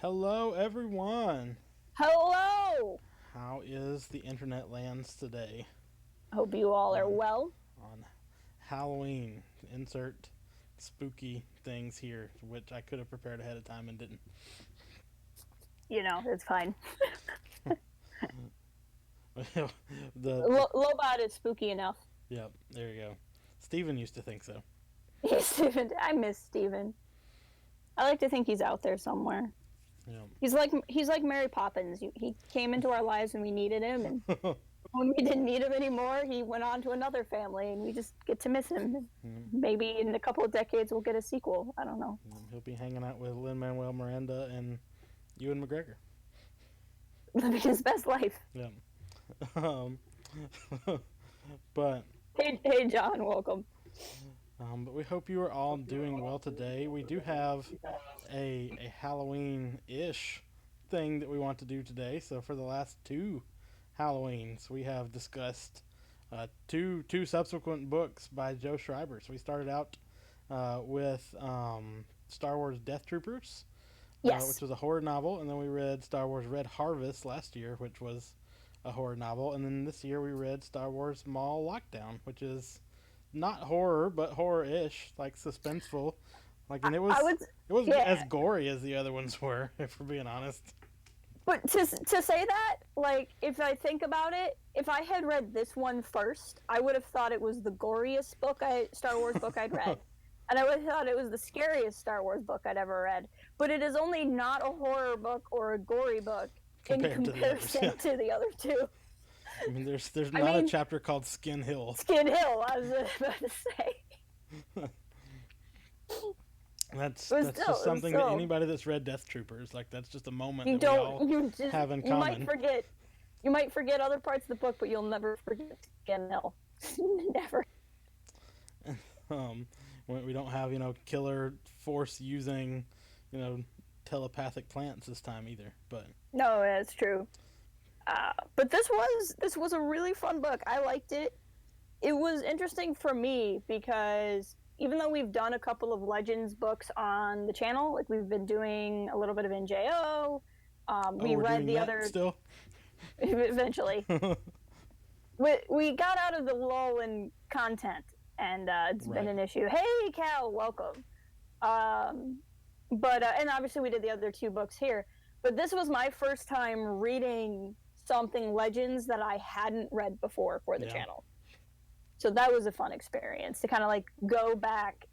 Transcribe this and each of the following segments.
Hello, everyone. Hello! How is the internet lands today Hope you all are on well. on Halloween? Insert spooky things here, which I could have prepared ahead of time and didn't. It's fine. the Lobot is spooky enough. Yep, there you go. Steven used to think so. Steven, I miss Steven. I like to think he's out there somewhere. Yep. He's like Mary Poppins. He came into our lives when we needed him, and when we didn't need him anymore, he went on to another family, and we just get to miss him. Maybe in a couple of decades we'll get a sequel. I don't know. He'll be hanging out with Lin-Manuel Miranda and Ewan McGregor. Living his best life. Yep. Um, but Hey, John, welcome. But we hope you are all doing well today. We do have a Halloween-ish thing that we want to do today. So for the last two Halloweens, we have discussed two subsequent books by Joe Schreiber. So we started out with Star Wars Death Troopers, Yes. which was a horror novel, and then we read Star Wars Red Harvest last year, which was a horror novel, and then this year we read Star Wars Maul Lockdown, which is not horror, but horror-ish, like suspenseful. Like, and it wasn't yeah. as gory as the other ones were, if we're being honest. But to say that, like, if I think about it, if I had read this one first, I would have thought it was the goriest Star Wars book I'd read. And I would have thought it was the scariest Star Wars book I'd ever read. But it is only not a horror book or a gory book Compared in comparison to the other two. I mean, there's a chapter called Skin Hill. Skin Hill, I was about to say. That's just something that anybody that's read Death Troopers, like, that's just a moment that we all have in common. You might forget other parts of the book, but you'll never forget Skin Hill. Never. We don't have, killer force using, telepathic plants this time either, but no, that's true. But this was a really fun book. I liked it. It was interesting for me because even though we've done a couple of Legends books on the channel, like we've been doing a little bit of NJO, we read the other still. Eventually, we got out of the lull in content, and it's been an issue. Hey, Cal, welcome. But and obviously we did the other two books here. But this was my first time reading something Legends that I hadn't read before for the channel. So that was a fun experience to kind of like go back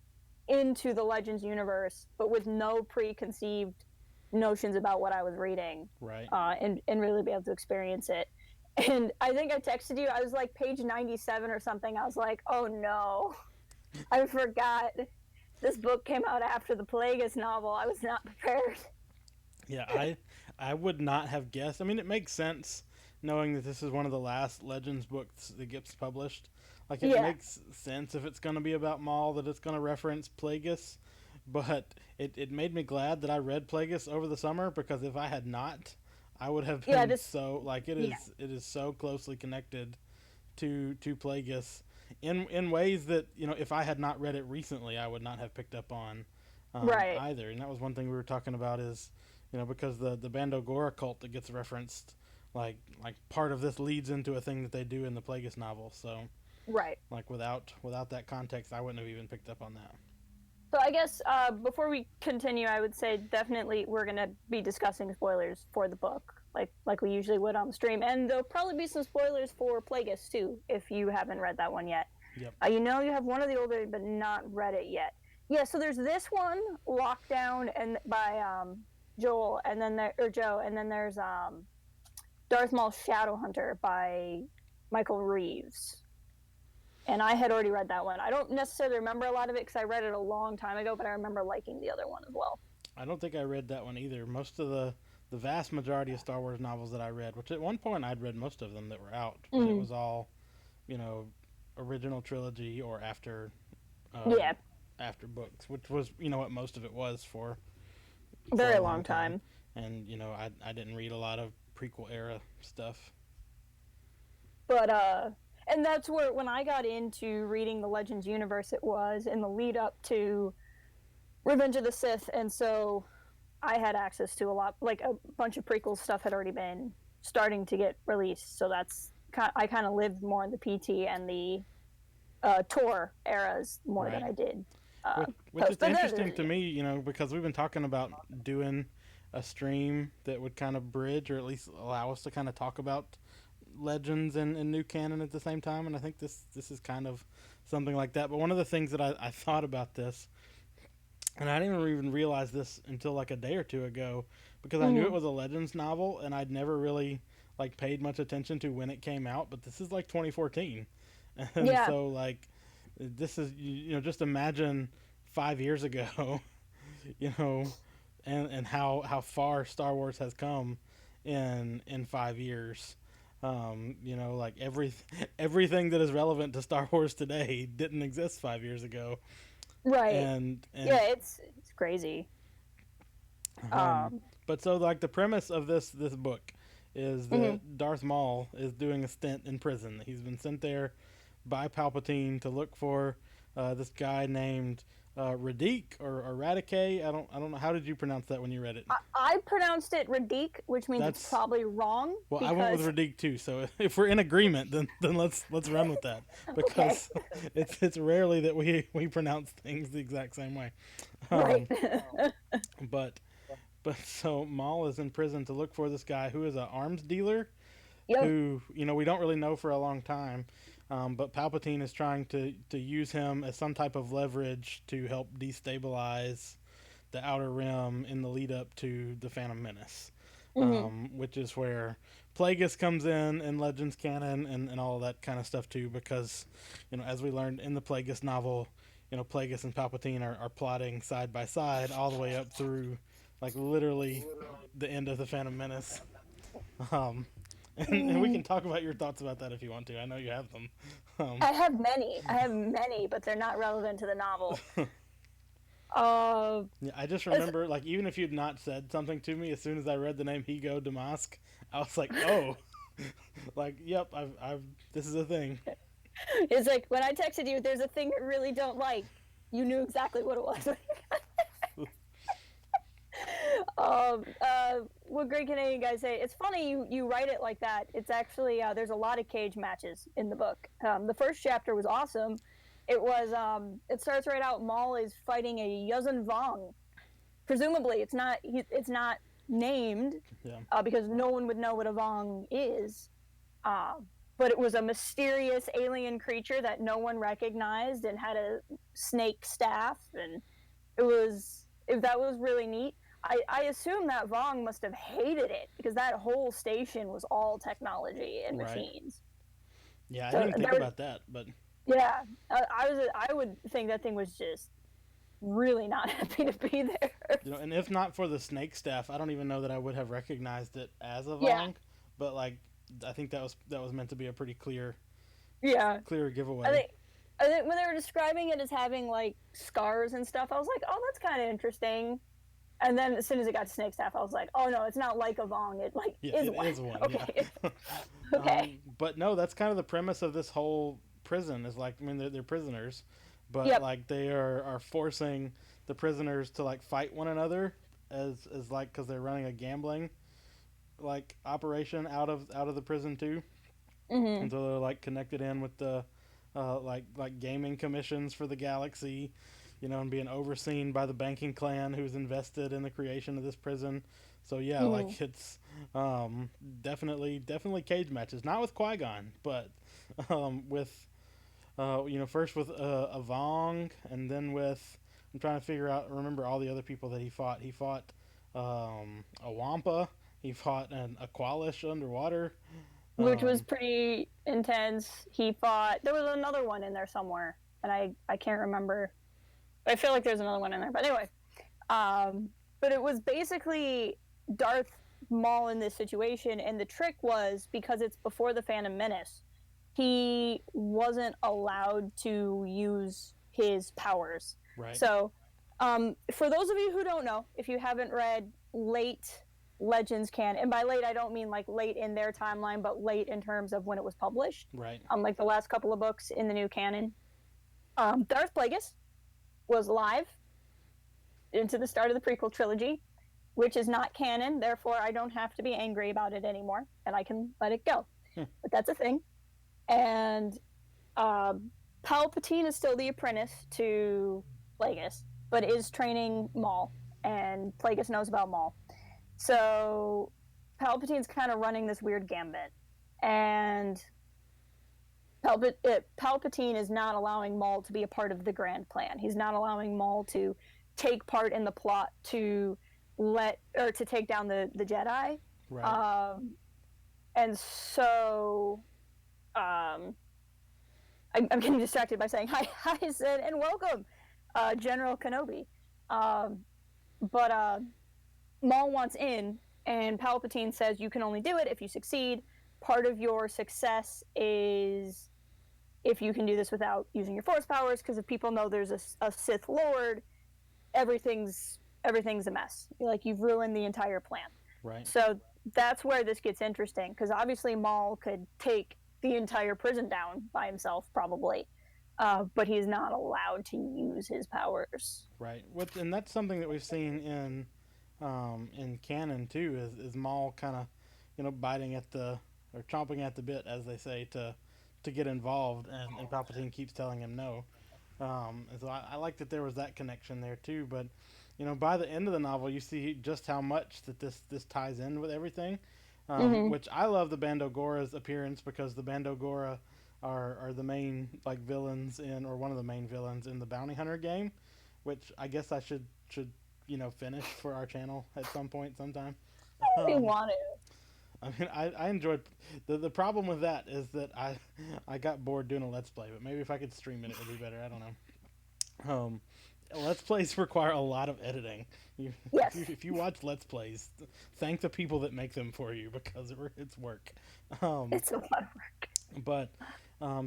into the Legends universe, but with no preconceived notions about what I was reading. Right. And really be able to experience it. And I think I texted you, I was like page 97 or something. I was like, oh no, I forgot. This book came out after the Plagueis novel. I was not prepared. Yeah, I would not have guessed. I mean, it makes sense knowing that this is one of the last Legends books that gets published. Like, it makes sense if it's going to be about Maul that it's going to reference Plagueis. But it made me glad that I read Plagueis over the summer, because if I had not, I would have been it is so closely connected to Plagueis in ways that, if I had not read it recently, I would not have picked up on either. And that was one thing we were talking about is, because the Bando Gora cult that gets referenced, like part of this leads into a thing that they do in the Plagueis novel. So like without that context, I wouldn't have even picked up on that. So I guess before we continue, I would say definitely we're going to be discussing spoilers for the book, like we usually would on the stream. And there'll probably be some spoilers for Plagueis, too, if you haven't read that one yet. Yep. You have one of the older, but not read it yet. Yeah, so there's this one, Lockdown, and by Joel, and then Joe, and then there's Darth Maul Shadowhunter by Michael Reeves. And I had already read that one. I don't necessarily remember a lot of it because I read it a long time ago, but I remember liking the other one as well. I don't think I read that one either. Most of the vast majority of Star Wars novels that I read, which at one point I'd read most of them that were out, but it was all, original trilogy or after books, which was, what most of it was for a very long time. And, I didn't read a lot of prequel era stuff. But, and that's where, when I got into reading the Legends universe, it was in the lead up to Revenge of the Sith, and so I had access to a lot, like a bunch of prequel stuff had already been starting to get released, so I kind of lived more in the PT and the tour eras more than Right. I did Which post. it's interesting to me, because we've been talking about doing a stream that would kind of bridge or at least allow us to kind of talk about Legends and new canon at the same time, and I think this is kind of something like that. But one of the things that I thought about this, and I didn't even realize this until like a day or two ago, because I knew it Mm-hmm. was a Legends novel, and I'd never really like paid much attention to when it came out. But this is like 2014, and Yeah, so like this is just imagine 5 years ago, you know, and how far Star Wars has come in 5 years. Like everything that is relevant to Star Wars today didn't exist 5 years ago, right. and Yeah, it's crazy. um, Um, but so like the premise of this book is mm-hmm. that Darth Maul is doing a stint in prison. He's been sent there by Palpatine to look for this guy named Radik or Radike. I don't know, how did you pronounce that when you read it? I pronounced it Radik, which means it's That's probably wrong Well, I went with because Radik too. So if we're in agreement, then let's run with that, okay, because it's rarely that we pronounce things the exact same way. right. Um, but so Maul is in prison to look for this guy who is an arms dealer Yep. who we don't really know for a long time. But Palpatine is trying to use him as some type of leverage to help destabilize the Outer Rim in the lead up to the Phantom Menace, Hmm. which is where Plagueis comes in Legends canon and all of that kind of stuff too, because as we learned in the Plagueis novel, Plagueis and Palpatine are plotting side by side all the way up through like literally the end of the Phantom Menace. Um, and we can talk about your thoughts about that if you want to. I know you have them. Um, I have many. I have many, but they're not relevant to the novel. Uh, yeah, I just it's, remember, like, even if you'd not said something to me, as soon as I read the name Higo Damask, I was like, oh, like, yep, this is a thing. it's like when I texted you, there's a thing you really don't like. You knew exactly what it was. What great Canadian guys say. It's funny you write it like that. It's actually there's a lot of cage matches in the book. The first chapter was awesome. It starts right out. Maul is fighting a Yuzun Vong. Presumably, it's not named Yeah, because no one would know what a Vong is. Uh, but it was a mysterious alien creature that no one recognized and had a snake staff, and that was really neat. I assume that Vong must have hated it because that whole station was all technology and right. machines. Yeah, I didn't So even think there, about that, but yeah, I would think that thing was just really not happy to be there. and if not for the snake staff, I don't even know that I would have recognized it as a Yeah, Vong. But like, I think that was meant to be a pretty yeah. clear I giveaway. think I think when they were describing it as having like scars and stuff, I was like, oh, that's kind of interesting. And then as soon as it got to snake staff, I was like, oh no, it's not like a Vong. It like Yeah, is it one. is one. Yeah. Okay, okay. But no, that's kind of the premise of this whole prison. Is like, I mean, they're prisoners, but Yep. like they are forcing the prisoners to like fight one another as like because they're running a gambling like operation out of the prison too, Hmm. and so they're like connected in with the like gaming commissions for the galaxy, and being overseen by the banking clan who's invested in the creation of this prison. So yeah, Hmm. like it's definitely cage matches, not with Qui Gon, but with first with a Vong, and then with I'm trying to remember all the other people that he fought. He fought a Wampa. He fought an Aqualish underwater. Which was Um, pretty intense. He fought. There was another one in there somewhere, and I can't remember. I feel like there's another one in there, but anyway. Um, but it was basically Darth Maul in this situation, and the trick was because it's before the Phantom Menace, he wasn't allowed to use his powers. right, So, for those of you who don't know, if you haven't read late Legends canon, and by late I don't mean like late in their timeline, but late in terms of when it was published, right, like the last couple of books in the new canon, Darth Plagueis was live into the start of the prequel trilogy. which is not canon. Therefore, I don't have to be angry about it anymore, and I can let it go. But that's a thing. And Palpatine is still the apprentice to Plagueis, but is training Maul, and Plagueis knows about Maul. So Palpatine's kind of running this weird gambit, and Palpatine is not allowing Maul to be a part of the grand plan. He's not allowing Maul to take part in the plot to take down the Jedi. Right. And so I'm getting distracted by saying hi, Sid, and welcome, General Kenobi. But Maul wants in, and Palpatine says you can only do it if you succeed. Part of your success is if you can do this without using your Force powers, because if people know there's a Sith Lord, everything's a mess. Like, you've ruined the entire plan. Right. So that's where this gets interesting, because obviously Maul could take the entire prison down by himself, probably, but he's not allowed to use his powers. Right. And that's something that we've seen in canon too. Is Maul kind of, biting at the or chomping at the bit, as they say, to get involved, and Palpatine keeps telling him no. And so I like that there was that connection there too. But by the end of the novel, you see just how much that this ties in with everything. Which I love the Bando Gora's appearance, because the Bando Gora are the main villains or one of the main villains in the Bounty Hunter game, which I guess I should finish for our channel at some point sometime. We want to. I mean, I enjoyed the problem with that is that I got bored doing a let's play, but maybe if I could stream it would be better. I don't know. Let's plays require a lot of editing. Yes. If you watch let's plays, thank the people that make them for you, because it's work. It's a lot of work. But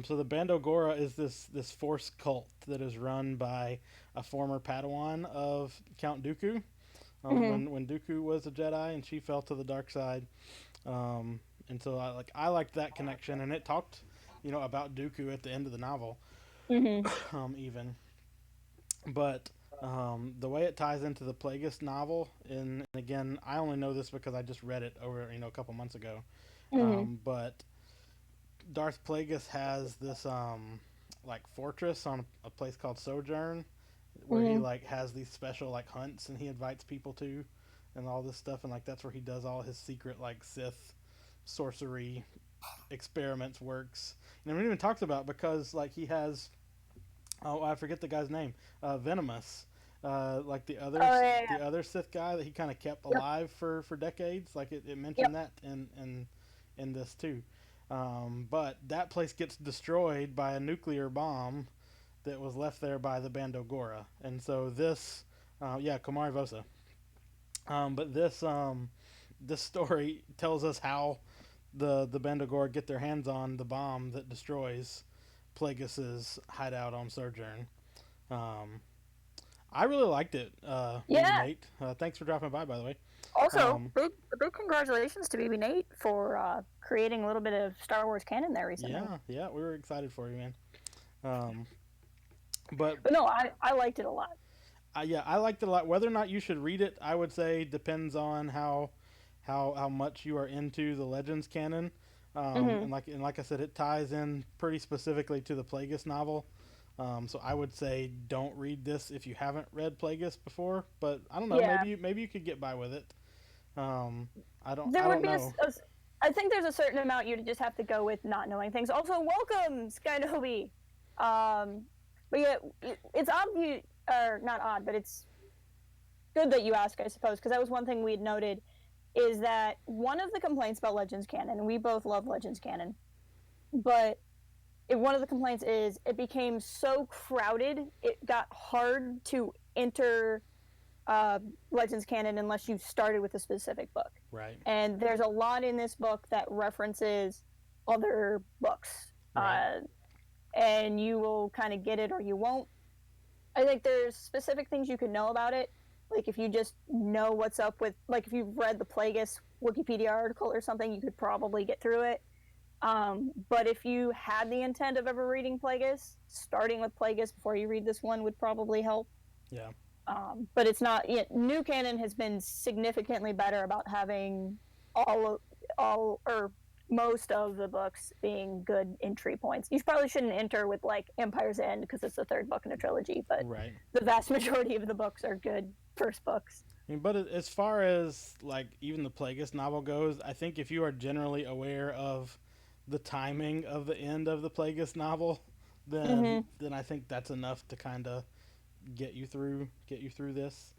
so the Bando Gora is this force cult that is run by a former Padawan of Count Dooku. When Dooku was a Jedi and she fell to the dark side. And so I liked that connection, and it talked about Dooku at the end of the novel. Even. But the way it ties into the Plagueis novel, and again, I only know this because I just read it over a couple months ago. But Darth Plagueis has this fortress on a place called Sojourn, where he has these special hunts, and he invites people to, and all this stuff, and that's where he does all his secret Sith sorcery experiments works. And it even talks about, because he has, I forget the guy's name, Venomous, the other Sith guy that he kind of kept alive for decades. It mentioned that in this too. But that place gets destroyed by a nuclear bomb that was left there by the Bando Gora, and so this, Komari Vosa. But this story tells us how the Bando Gora get their hands on the bomb that destroys Plagueis's hideout on Sojourn. I really liked it. Nate. Thanks for dropping by the way. Also, big congratulations to BB Nate for creating a little bit of Star Wars canon there recently. Yeah, we were excited for you, man. But no, I liked it a lot. I liked it a lot. Whether or not you should read it, I would say depends on how much you are into the Legends canon. And like I said, it ties in pretty specifically to the Plagueis novel. So I would say don't read this if you haven't read Plagueis before. But I don't know. Yeah. Maybe you could get by with it. I don't know. I think there's a certain amount you just have to go with not knowing things. Also, welcome, Skynobi. But yeah, it's odd or not odd, but it's good that you ask, I suppose, because that was one thing we had noted, is that one of the complaints about Legends canon, and we both love Legends canon, but one of the complaints is it became so crowded, it got hard to enter Legends canon unless you started with a specific book. Right. And there's a lot in this book that references other books. Right. And you will kind of get it or you won't. I think there's specific things you can know about it. If you just know what's up with, if you've read the Plagueis Wikipedia article or something, you could probably get through it. But if you had the intent of ever reading Plagueis, starting with Plagueis before you read this one would probably help. Yeah. But it's not. New canon has been significantly better about having all or most of the books being good entry points. You probably shouldn't enter with like Empire's End because it's the third book in a trilogy, but Right. the vast majority of the books are good first books. I mean, but as far as like even the Plagueis novel goes, I think if you are generally aware of the timing of the end of the Plagueis novel, Mm-hmm. then I think that's enough to kind of get you through this.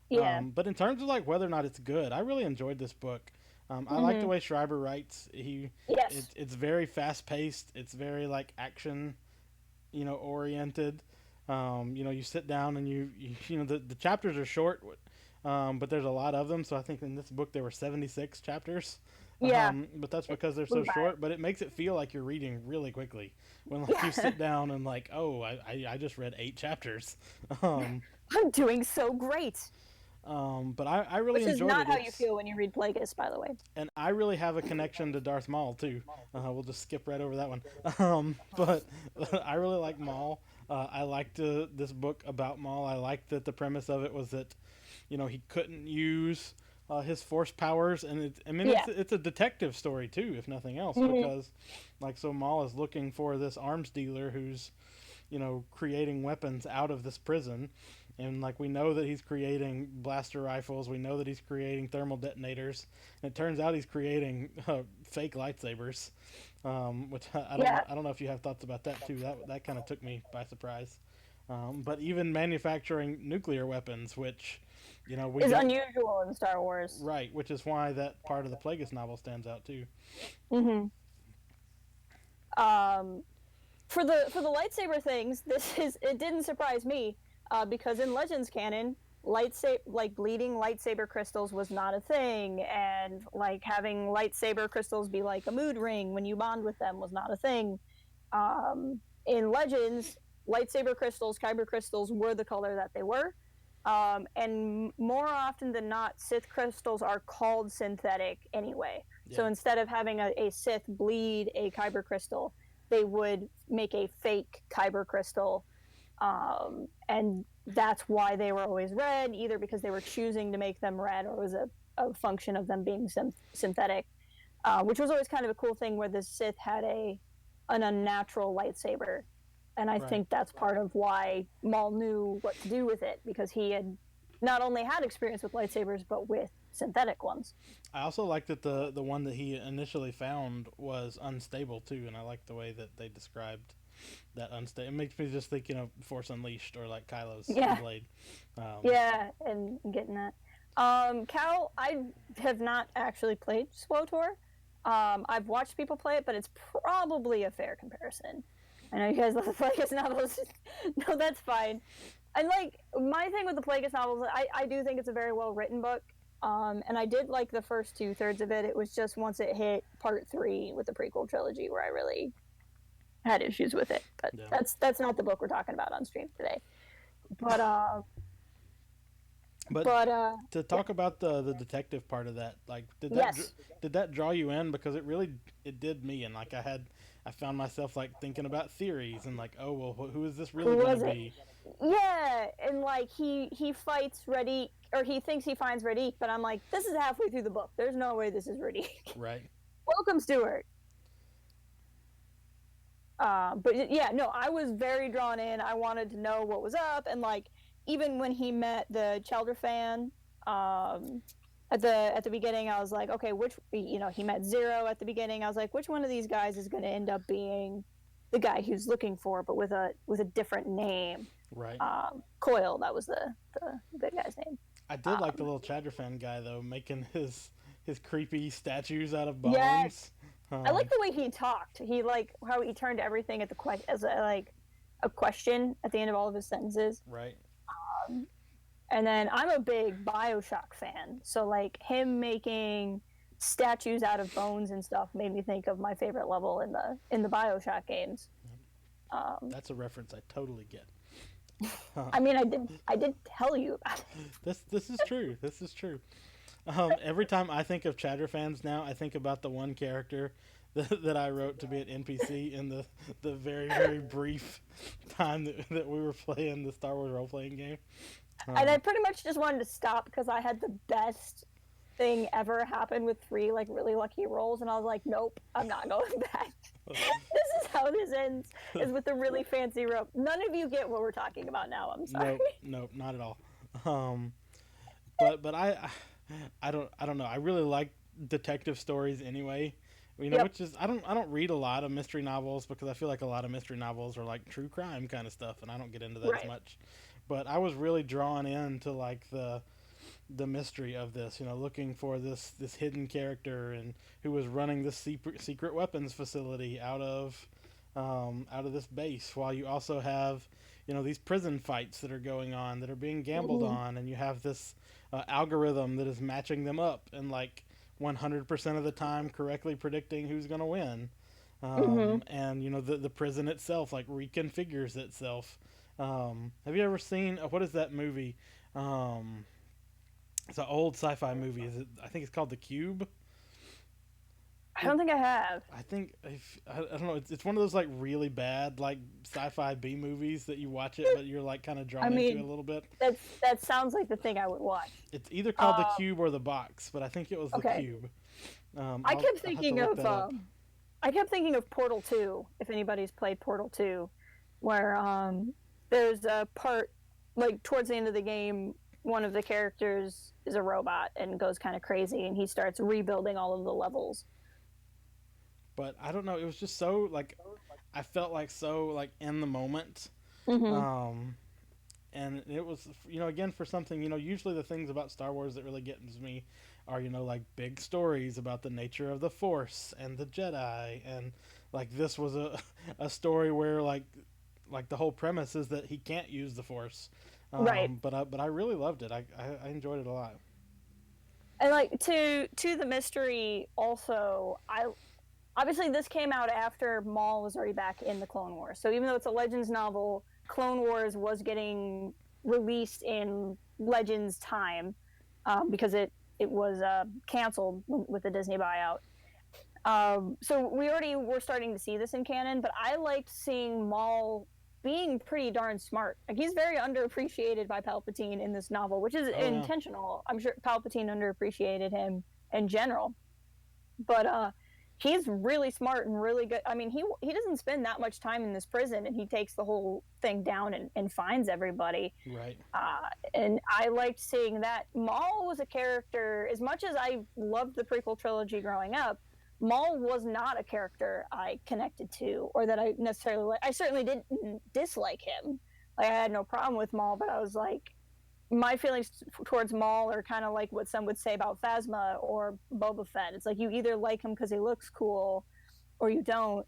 Yeah. But in terms of like whether or not it's good, I really enjoyed this book. I like the Mm-hmm. way Schreiber writes. Yes. It's very fast paced. It's very like action, oriented. You sit down and the chapters are short, but there's a lot of them. So I think in this book there were 76 chapters. Yeah. But that's It because they're flew so by. short. But it makes it feel like you're reading really quickly when like you Yeah. sit down and like, oh, I just read 8 chapters. Um, I'm doing so great. but I really Which is enjoyed not it. how you It's feel when you read Plagueis, by the way. and I really have a connection to Darth Maul too. We'll just skip right over that one. But I really like Maul. I liked this book about Maul. I liked that the premise of it was that he couldn't use his force powers, and Yeah. it's a detective story too, if nothing else, Mm-hmm. because like so Maul is looking for this arms dealer who's creating weapons out of this prison. And like we know that he's creating blaster rifles, we know that he's creating thermal detonators, and it turns out he's creating fake lightsabers, which Yeah. I don't know if you have thoughts about that too. That kind of took me by surprise. But even manufacturing nuclear weapons, which we Is don't unusual in Star Wars. right, which is why that part of the Plagueis novel stands out too. Mm-hmm. Um, for the lightsaber things, it didn't surprise me because in Legends canon, bleeding lightsaber crystals was not a thing, and like having lightsaber crystals be like a mood ring when you bond with them was not a thing. In Legends, lightsaber crystals, kyber crystals were the color that they were. And more often than not, Sith crystals are called synthetic anyway. Yeah, So instead of having a Sith bleed a kyber crystal, they would make a fake kyber crystal. And that's why they were always red, either because they were choosing to make them red or it was a function of them being synthetic, which was always kind of a cool thing where the Sith had an unnatural lightsaber, and I right. think that's part of why Maul knew what to do with it because he had not only had experience with lightsabers but with synthetic ones. I also like that the one that he initially found was unstable too, and I like the way that they described that unstable. It makes me just think, Force Unleashed or like Kylo's Yeah, blade. yeah, and getting that. Cal, I have not actually played SWOTOR. I've watched people play it, but it's probably a fair comparison. I know you guys love the Plagueis novels. No, that's fine. And like my thing with the Plagueis novels, I do think it's a very well written book. And I did like the first 2/3 of it. It was just once it hit part 3 with the prequel trilogy where I really had issues with it. But Yeah. that's not the book we're talking about on stream today. But But but to yeah, talk about the detective part of that, like yes. did that draw you in? Because it did me, and like I found myself like thinking about theories and like, oh well, who is this really Who going to was it? be? Yeah, and like he fights Redick, or he thinks he finds Redick, but I'm like, this is halfway through the book. There's no way this is Redick. Right. Welcome, Stuart. But yeah, no, I was very drawn in. I wanted to know what was up, and like even when he met the Chelder fan at the beginning, I was like, okay, which he met Zero at the beginning. I was like, which one of these guys is going to end up being the guy he's looking for, but with a different name? Right. Coil, that was the guy's name. I did like the little Chadderfan guy though, making his creepy statues out of Yes, bones. I like the way he talked. He like how he turned everything at the as a question at the end of all of his sentences. Right. And then I'm a big BioShock fan, so like him making statues out of bones and stuff made me think of my favorite level in the BioShock games. That's a reference I totally get. I mean, I did tell you about it. This is true. This is true. Every time I think of Chadderfans now, I think about the one character that I wrote to be an NPC in the very very brief time that we were playing the Star Wars role playing game. And I pretty much just wanted to stop because I had the best thing ever happen with 3 like really lucky rolls, and I was like, nope, I'm not going back. This is how this ends, is with the really fancy rope. None of you get what we're talking about now. I'm sorry. Nope, nope, not at all. Um, but I don't know. I really like detective stories anyway. Yep. Which is I don't read a lot of mystery novels because I feel like a lot of mystery novels are like true crime kind of stuff, and I don't get into that as Right. much. But I was really drawn into like the mystery of this, looking for this hidden character and who was running this secret weapons facility out of this base, while you also have these prison fights that are going on that are being gambled Mm-hmm. on, and you have this algorithm that is matching them up and like 100% of the time correctly predicting who's going to win. Mm-hmm. And the prison itself like reconfigures itself. Have you ever seen what is that movie? Um, it's an old sci-fi movie. I think it's called The Cube. I It, don't think I have. I think if I don't know. It's one of those like really bad like sci-fi B movies that you watch it, but you're like kind of I drawn into it mean, a little bit. that sounds like the thing I would watch. It's either called The Um, Cube or The Box, but I think it was The okay. Cube. I kept I'll have to thinking look of that up. Portal 2, if anybody's played Portal 2, where there's a part like towards the end of the game, one of the characters is a robot and goes kind of crazy, and he starts rebuilding all of the levels. But I don't know. It was just so like I felt like so like in the moment. Mm-hmm. Um, and it was again for something usually the things about Star Wars that really get me are like big stories about the nature of the Force and the Jedi, and like this was a story where like the whole premise is that he can't use the Force. Right. But I really loved it. I enjoyed it a lot. And like to the mystery also, I obviously this came out after Maul was already back in the Clone Wars. So even though it's a Legends novel, Clone Wars was getting released in Legends time, because it was canceled with the Disney buyout. So we already were starting to see this in canon, but I liked seeing Maul being pretty darn smart. Like he's very underappreciated by Palpatine in this novel, which is Oh yeah. intentional. I'm sure Palpatine underappreciated him in general, but he's really smart and really good. I mean, he doesn't spend that much time in this prison, and he takes the whole thing down and finds everybody. Right. And I liked seeing that. Maul was a character, as much as I loved the prequel trilogy growing up, Maul was not a character I connected to or that I necessarily like. I certainly didn't dislike him. Like I had no problem with Maul, but I was like, my feelings towards Maul are kind of like what some would say about Phasma or Boba Fett. It's like you either like him because he looks cool, or you don't.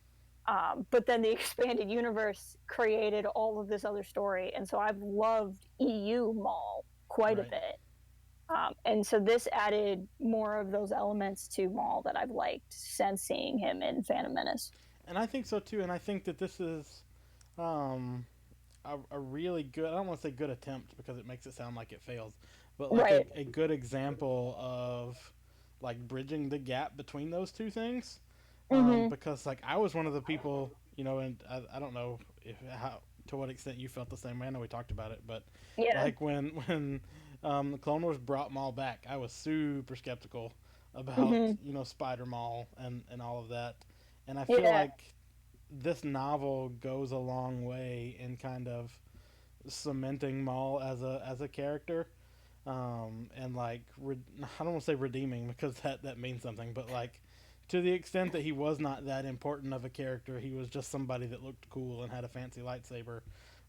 But then the expanded universe created all of this other story, and so I've loved EU Maul quite a Right. bit. And so this added more of those elements to Maul that I've liked since seeing him in Phantom Menace. And I think so too. And I think that this is um, a really good, I don't want to say good attempt because it makes it sound like it fails, but like Right. a good example of like bridging the gap between those two things. Mm-hmm. Because like I was one of the people, and I don't know if how to what extent you felt the same way. I know we talked about it, but Yeah. like when the Clone Wars brought Maul back, I was super skeptical about Mm-hmm. Spider Maul and all of that, and I feel Yeah. like this novel goes a long way in kind of cementing Maul as a character, and like I don't want to say redeeming because that means something, but like to the extent that he was not that important of a character, he was just somebody that looked cool and had a fancy lightsaber.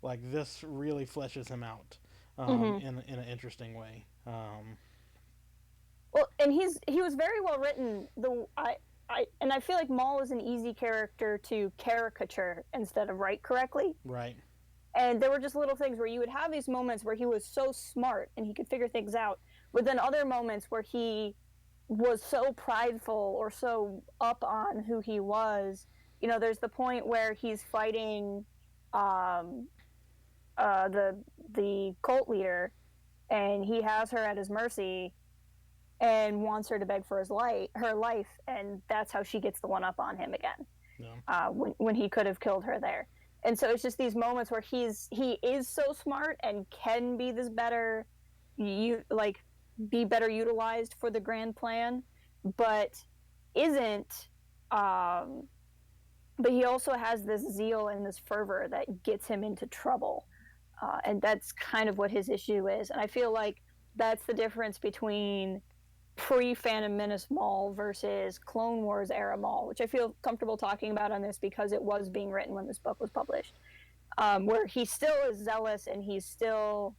Like this really fleshes him out Mm-hmm. in an interesting way. Well, and he was very well written. I feel like Maul is an easy character to caricature instead of write correctly. Right. And there were just little things where you would have these moments where he was so smart and he could figure things out, but then other moments where he was so prideful or so up on who he was. There's the point where he's fighting um, the cult leader, and he has her at his mercy and wants her to beg for her life, and that's how she gets the one up on him again. Yeah. When he could have killed her there, And so it's just these moments where he is so smart and can be this better, you like be better utilized for the grand plan, but isn't. Um, but he also has this zeal and this fervor that gets him into trouble, and that's kind of what his issue is. And I feel like that's the difference between pre-Phantom Menace Maul versus Clone Wars era Maul, which I feel comfortable talking about on this because it was being written when this book was published, where he still is zealous and he's still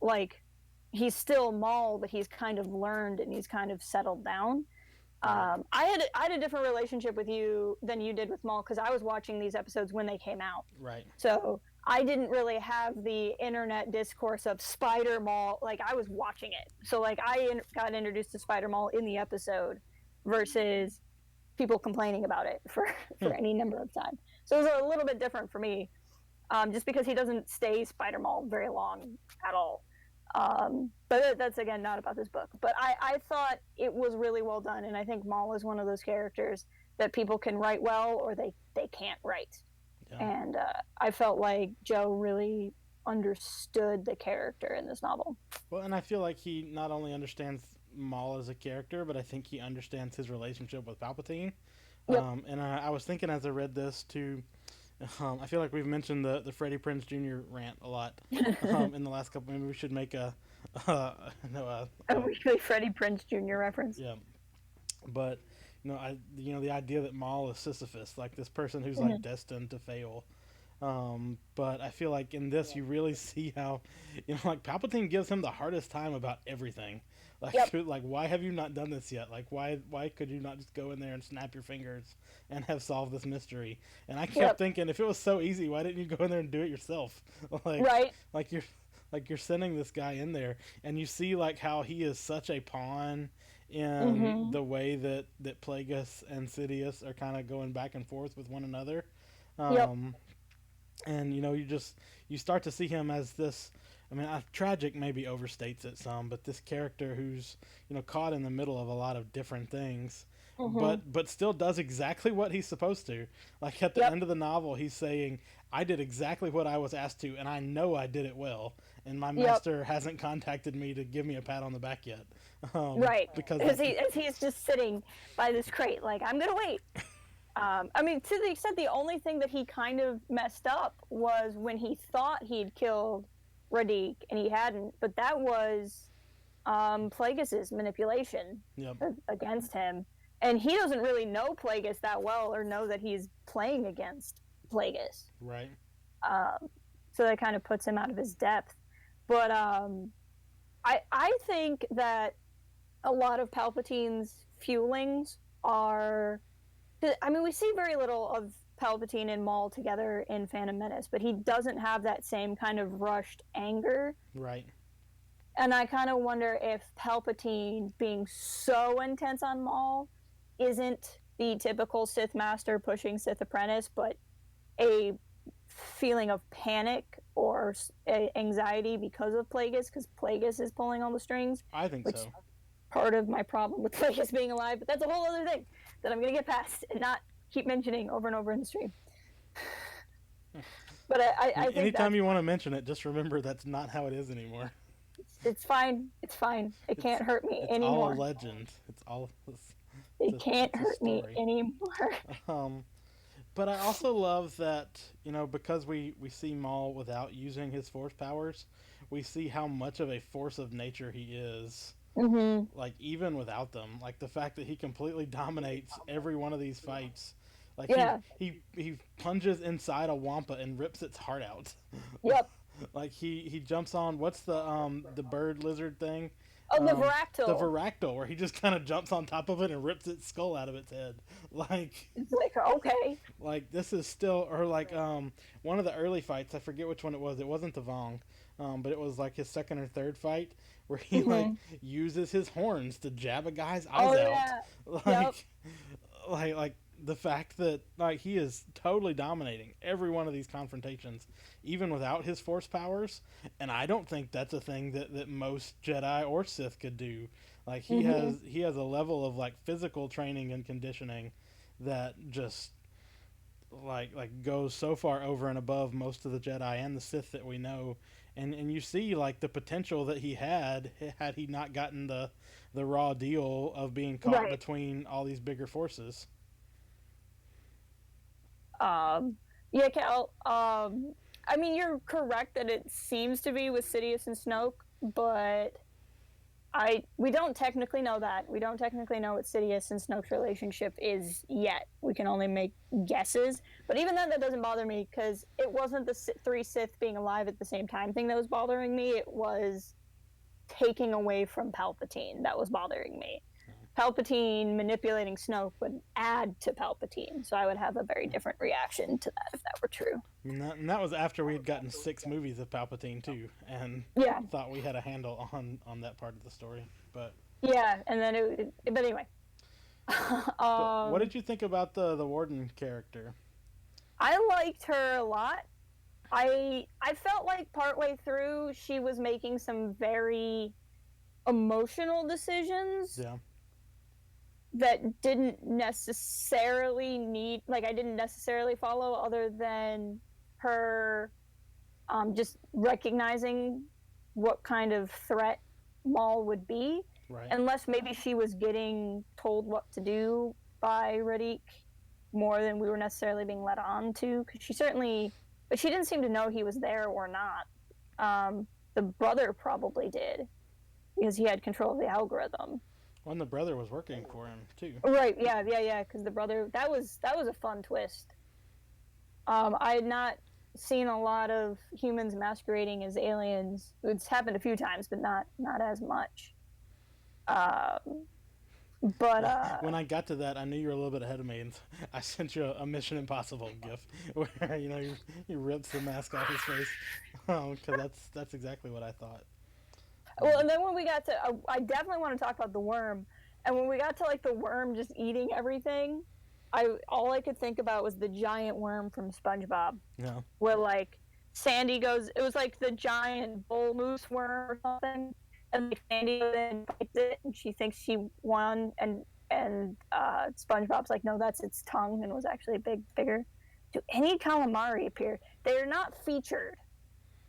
like he's still Maul, but he's kind of learned and he's kind of settled down. I had a different relationship with you than you did with Maul because I was watching these episodes when they came out. Right. So I didn't really have the internet discourse of Spider Maul. Like I was watching it, so like got introduced to Spider Maul in the episode, versus people complaining about it for any number of time. So it was a little bit different for me, just because he doesn't stay Spider Maul very long at all. But that's again not about this book. But I thought it was really well done, and I think Maul is one of those characters that people can write well or they can't write. Yeah. And I felt like Joe really understood the character in this novel. Well, and I feel like he not only understands Maul as a character, but I think he understands his relationship with Palpatine. Yep. And I was thinking as I read this too. I feel like we've mentioned the Freddie Prinze Jr. rant a lot in the last couple. Maybe we should make a weekly Freddie Prinze Jr. reference. Yeah, but the idea that Maul is Sisyphus, like this person who's like destined to fail. But I feel like in this you really see how, like Palpatine gives him the hardest time about everything. Like, like why have you not done this yet? Like, why could you not just go in there and snap your fingers and have solved this mystery? And I kept thinking, if it was so easy, why didn't you go in there and do it yourself? Like you're sending this guy in there, and you see like how he is such a pawn in the way that Plagueis and Sidious are kind of going back and forth with one another. And you start to see him as this. I mean, tragic maybe overstates it some, but this character who's caught in the middle of a lot of different things, but still does exactly what he's supposed to. Like at the end of the novel, he's saying, "I did exactly what I was asked to, and I know I did it well. And my master hasn't contacted me to give me a pat on the back yet." Because as he's just sitting by this crate, like I'm gonna wait. I mean, to the extent the only thing that he kind of messed up was when he thought he'd killed Radic and he hadn't, but that was Plagueis' manipulation against him, and he doesn't really know Plagueis that well or know that he's playing against Plagueis. Right. So that kind of puts him out of his depth. But I think that a lot of Palpatine's fuelings are. I mean, we see very little of Palpatine and Maul together in Phantom Menace, but he doesn't have that same kind of rushed anger. Right. And I kind of wonder if Palpatine being so intense on Maul isn't the typical Sith Master pushing Sith Apprentice, but a feeling of panic or anxiety because of Plagueis, because Plagueis is pulling all the strings. I think so. Part of my problem with Plagueis being alive, but that's a whole other thing that I'm going to get past and not keep mentioning over and over in the stream. But I think anytime you want to mention it, just remember that's not how it is anymore. It's fine. It's fine. It can't hurt me anymore. It's all legend. It's all. It can't hurt me anymore. But I also love that, because we see Maul without using his force powers, we see how much of a force of nature he is. Like even without them, like the fact that he completely dominates every one of these fights. Like he plunges inside a wampa and rips its heart out. Like he jumps on what's the bird lizard thing? Oh, the Varactyl. The Varactyl, where he just kind of jumps on top of it and rips its skull out of its head. Like it's like okay. Like this is still, or like one of the early fights. I forget which one it was. It wasn't the Vong, but it was like his second or third fight where he like uses his horns to jab a guy's eyes out. Like the fact that like he is totally dominating every one of these confrontations, even without his force powers. And I don't think that's a thing that most Jedi or Sith could do. Like he has a level of like physical training and conditioning that just like goes so far over and above most of the Jedi and the Sith that we know, and you see like the potential that he had he not gotten the raw deal of being caught Right. between all these bigger forces. Um, yeah, Cal. I mean, you're correct that it seems to be with Sidious and Snoke, but we don't technically know that. We don't technically know what Sidious and Snoke's relationship is yet. We can only make guesses. But even then, that doesn't bother me because it wasn't the three Sith being alive at the same time thing that was bothering me. It was taking away from Palpatine that was bothering me. Palpatine manipulating Snoke would add to Palpatine, so I would have a very different reaction to that if that were true. And that was after we had gotten 6 movies of Palpatine too, and Yeah, thought we had a handle on that part of the story. But yeah, and then but anyway. what did you think about the Warden character? I liked her a lot. I felt like partway through she was making some very emotional decisions. Yeah. That didn't necessarily need, like, I didn't necessarily follow, other than her just recognizing what kind of threat Maul would be. Right. Unless maybe she was getting told what to do by Radic more than we were necessarily being led on to. Because she didn't seem to know he was there or not. The brother probably did, because he had control of the algorithm. Well, and the brother was working for him too. Right? Yeah. Because the brother, that was a fun twist. I had not seen a lot of humans masquerading as aliens. It's happened a few times, but not as much. But when I got to that, I knew you were a little bit ahead of me, and I sent you a Mission Impossible gif where he rips the mask off his face, because that's exactly what I thought. Well, and then when we got to, I definitely want to talk about the worm. And when we got to like the worm just eating everything, all I could think about was the giant worm from SpongeBob. Yeah. Where like Sandy goes, it was like the giant bull moose worm or something, and like Sandy goes in and fights it, and she thinks she won, and SpongeBob's like, no, that's its tongue, and it was actually bigger. Do any calamari appear? They're not featured.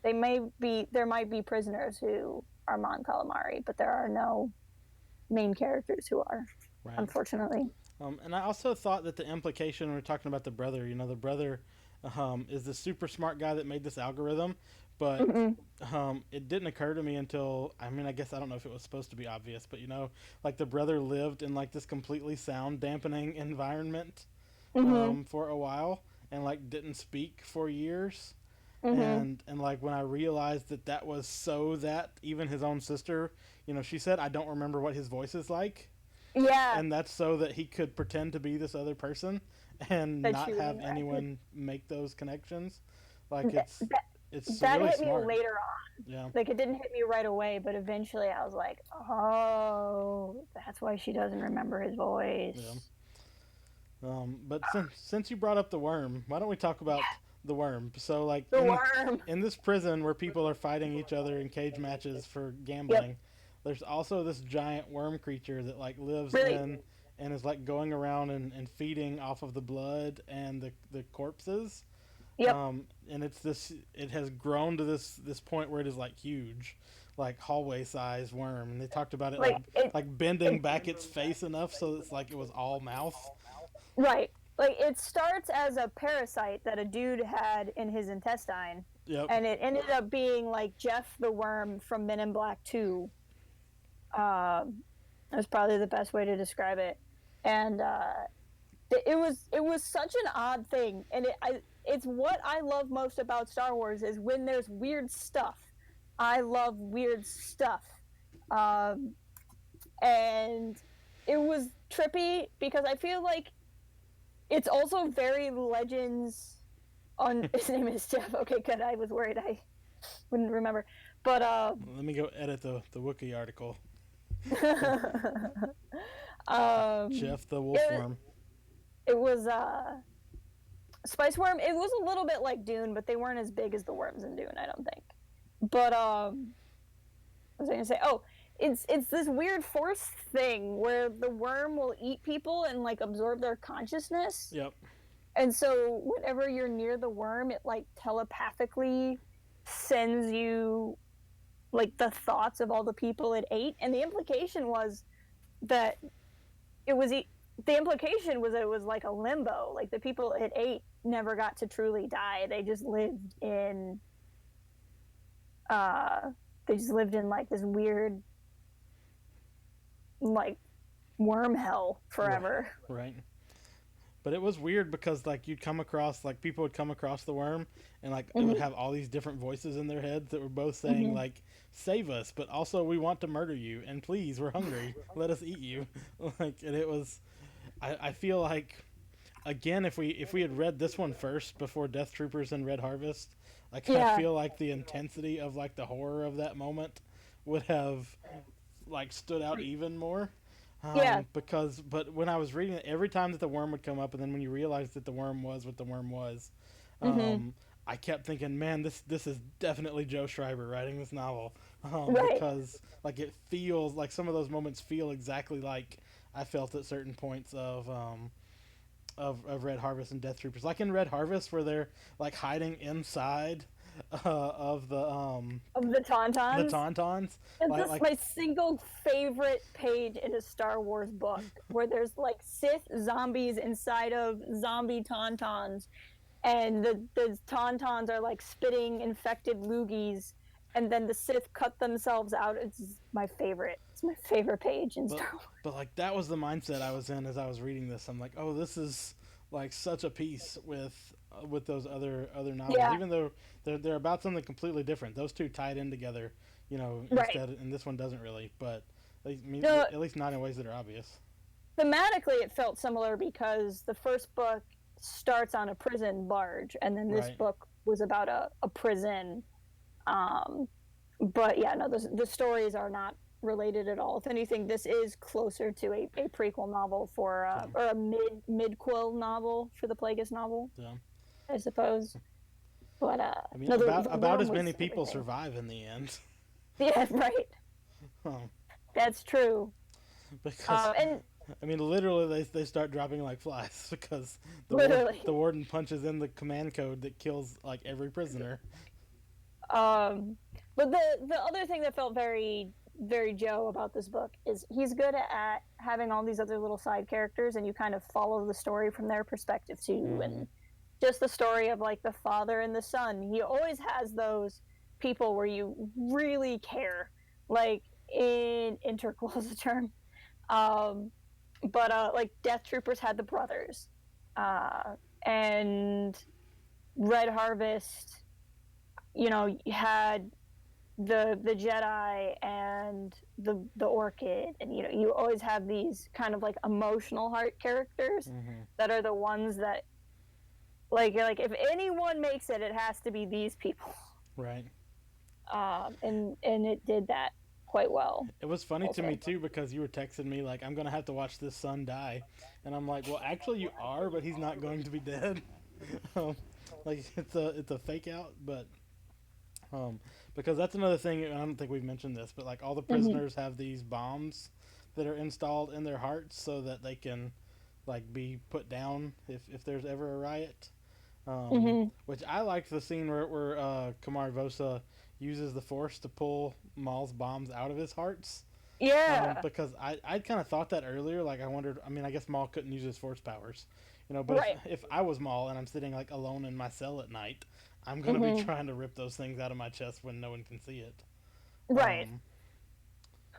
There might be prisoners who are Mon Calamari, but there are no main characters who are, right. Unfortunately. And I also thought that the implication when we're talking about the brother, the brother is the super smart guy that made this algorithm, but it didn't occur to me until, I guess I don't know if it was supposed to be obvious, but like the brother lived in like this completely sound dampening environment for a while, and like didn't speak for years. And like when I realized that was so that even his own sister, she said, I don't remember what his voice is like. Yeah. And that's so that he could pretend to be this other person and not have anyone make those connections. Like it's that really hit smart. Me later on. Yeah. Like it didn't hit me right away, but eventually I was like, oh, that's why she doesn't remember his voice. Yeah. But since you brought up the worm, why don't we talk about the worm? So like in this prison where people are fighting each other in cage matches for gambling, there's also this giant worm creature that like lives in and is like going around and feeding off of the blood and the corpses. Yep. And it has grown to this point where it is like huge, like hallway size worm. And they talked about it like bending back its face enough so it's like it was all mouth. Right. Like, it starts as a parasite that a dude had in his intestine. Yep. And it ended up being like Jeff the Worm from Men in Black 2. That's probably the best way to describe it. And it was such an odd thing. And it's what I love most about Star Wars is when there's weird stuff. I love weird stuff. And it was trippy because I feel like it's also very Legends on his name is Jeff. Okay, good. I was worried I wouldn't remember. But let me go edit the Wiki article. Jeff the Wolfworm. It was Spice Worm. It was a little bit like Dune, but they weren't as big as the worms in Dune, I don't think. But what was I gonna say? Oh, it's this weird force thing where the worm will eat people and like absorb their consciousness. Yep. And so whenever you're near the worm, it like telepathically sends you like the thoughts of all the people it ate. And the implication was that it was the implication was that it was like a limbo. Like the people it ate never got to truly die. Uh they just lived in like this weird like worm hell forever. Right. But it was weird because like you'd come across like people would come across the worm and like it would have all these different voices in their heads that were both saying like save us, but also we want to murder you and please we're hungry, let us eat you. Like and it was I feel like again if we had read this one first before Death Troopers and Red Harvest, like I feel like the intensity of like the horror of that moment would have like stood out even more. But when I was reading it, every time that the worm would come up, and then when you realized that the worm was what the worm was, I kept thinking, man, this is definitely Joe Schreiber writing this novel, because like it feels like some of those moments feel exactly like I felt at certain points of Red Harvest and Death Troopers, like in Red Harvest where they're like hiding inside of the the Tauntauns. Tauntauns. And Like this is my single favorite page in a Star Wars book, where there's like Sith zombies inside of zombie Tauntauns, and the Tauntauns are like spitting infected loogies, and then the Sith cut themselves out. It's my favorite. It's my favorite page in Star Wars. But like that was the mindset I was in as I was reading this. I'm like, oh, this is like such a piece with those other novels, even though they're about something completely different. Those two tied in together, instead, and this one doesn't really, but at least not in ways that are obvious. Thematically, it felt similar because the first book starts on a prison barge, and then this book was about a prison. But yeah, no, the stories are not related at all. If anything, this is closer to a prequel novel or a midquel novel for the Plagueis novel, I suppose. But I mean, about as many people survive in the end. Yeah, right. That's true. Because I mean, literally, they start dropping like flies because the warden punches in the command code that kills like every prisoner. But the other thing that felt very very Joe about this book is he's good at having all these other little side characters, and you kind of follow the story from their perspective too, and just the story of like the father and the son. He always has those people where you really care, like in Interquel is a term. But like Death Troopers had the brothers, and Red Harvest, you had the Jedi and the Orchid, and you always have these kind of like emotional heart characters that are the ones that like you're like, if anyone makes it, it has to be these people. Right. And it did that quite well. It was funny to me too because you were texting me like, I'm gonna have to watch this son die, and I'm like, well, actually you are, but he's not going to be dead. Like it's a fake out, but because that's another thing. I don't think we've mentioned this, but like all the prisoners have these bombs that are installed in their hearts so that they can like be put down if there's ever a riot. Which I liked the scene where Kamar Vosa uses the Force to pull Maul's bombs out of his hearts. Yeah. Because I kind of thought that earlier. Like I wondered. I mean, I guess Maul couldn't use his Force powers, But if I was Maul and I'm sitting like alone in my cell at night, I'm gonna be trying to rip those things out of my chest when no one can see it. Right.